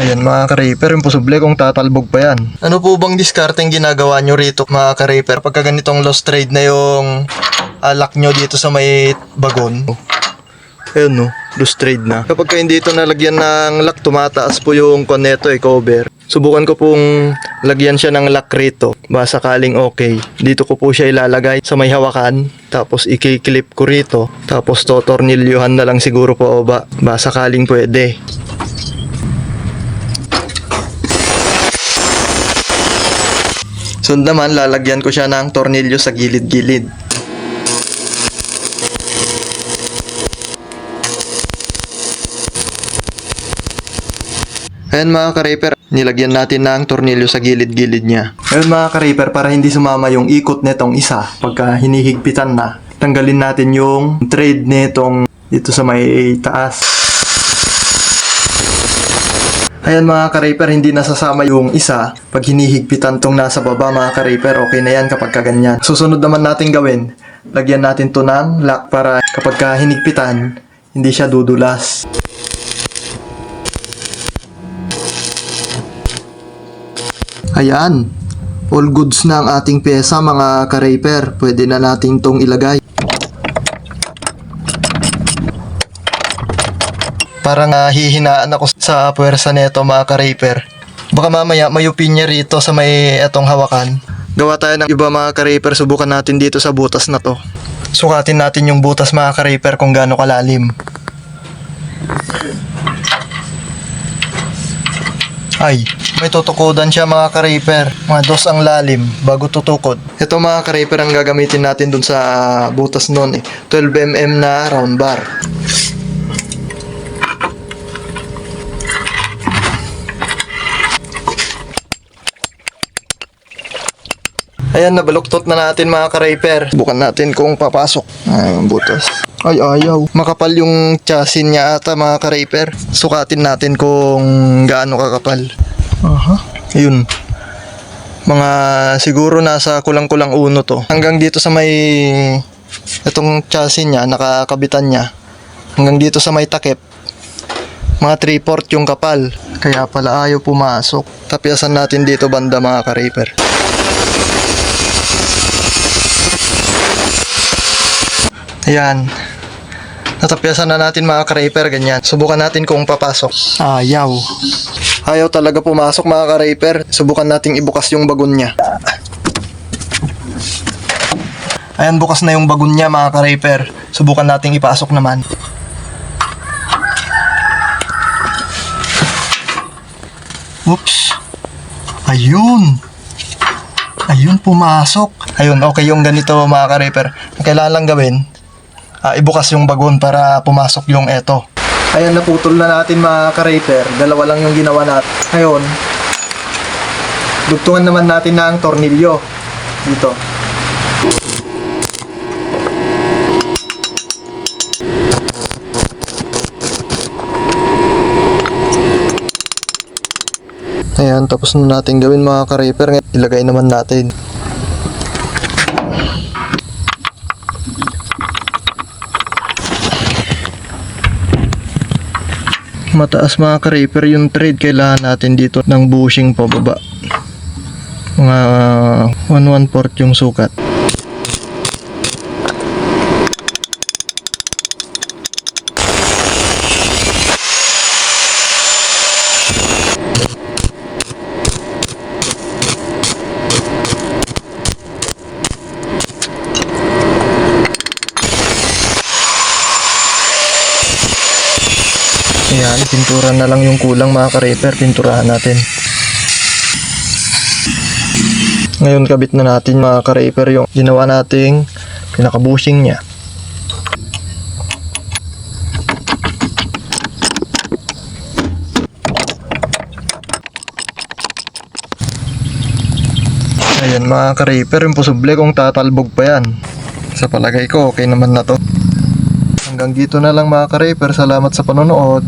Ayan mga ka-reaper, imposible kung tatalbog pa yan. Ano po bang discarding ginagawa nyo rito mga ka-reaper pagka ganitong lost trade na yung alak nyo dito sa may bagon? Ayun no, lost trade na. Kapag hindi ito nalagyan ng lock, tumataas po yung koneto cover. Subukan ko pong lagyan siya ng lock rito. Ba sakaling okay. Dito ko po siya ilalagay sa may hawakan. Tapos i-clip ko rito. Tapos totornilyuhan na lang siguro po o ba sakaling pwede. Sunod naman, lalagyan ko siya ng tornilyo sa gilid-gilid. Ayan mga ka-reaper, nilagyan natin ng tornilyo sa gilid-gilid niya. Ayan mga ka-reaper, para hindi sumama yung ikot netong isa, pagka hinihigpitan na, tanggalin natin yung thread netong dito sa may taas. Ayan mga ka-reaper, hindi nasasama yung isa pag hinihigpitan tong nasa baba mga ka-reaper. Okay na yan kapag kaganyan. Susunod naman natin gawin, lagyan natin to ng lock para kapag hinigpitan, hindi siya dudulas. Ayan, all goods na ang ating pyesa mga ka-reaper. Pwede na natin tong ilagay. Parang hihinaan ako sa puwersa nito mga ka-reaper. Baka mamaya mayupin niya rito sa may etong hawakan. Gawa tayo ng iba mga ka-reaper. Subukan natin dito sa butas na to. Sukatin natin yung butas mga ka-reaper kung gaano kalalim. Ay, may tutukodan siya mga ka-reaper. Mga 2 ang lalim bago tutukod. Ito mga ka-reaper ang gagamitin natin dun sa butas nun 12mm na round bar. Ayan, nabaluktot na natin mga ka-reaper. Bukan natin kung papasok. Ay, butas. Ay, ayaw. Makapal yung chassis niya ata mga ka-reaper. Sukatin natin kung gaano kakapal. Aha. Ayun. Mga siguro nasa kulang-kulang 1 to. Hanggang dito sa may itong chassis niya, nakakabitan niya. Hanggang dito sa may takip. Mga 3/4 yung kapal. Kaya pala ayaw pumasok. Tapyasan natin dito banda mga ka-reaper. Ayan. Natapyasan na natin mga ka-reaper, ganyan. Subukan natin kung papasok. Ayaw. Ayaw talaga pumasok mga ka-reaper. Subukan nating ibukas yung bagon niya. Ayan, bukas na yung bagon niya mga ka-reaper. Subukan nating ipasok naman. Oops. Ayun. Ayun, pumasok. Ayun, okay yung ganito mga ka-reaper. Ang kailangan lang gawin, ibukas yung bagon para pumasok yung eto. Ayan, naputol na natin mga ka-reaper. 2 lang yung ginawa natin. Ngayon, dugtungan naman natin ng tornilyo dito. Ayan, tapos na natin gawin mga ka-reaper. Ilagay naman natin. Mataas mga ka-reaper yung thread, kailangan natin dito ng bushing pababa. Mga 1/4 yung sukat. Ayan, pintura na lang yung kulang mga ka-reaper. Pinturahan natin. Ngayon kabit na natin mga ka-reaper yung ginawa nating pinaka-bushing niya. Ayan mga ka-reaper, imposible kung tatalbog pa yan. Sa palagay ko okay naman na to. Hanggang dito na lang mga ka-reaper. Salamat sa panonood.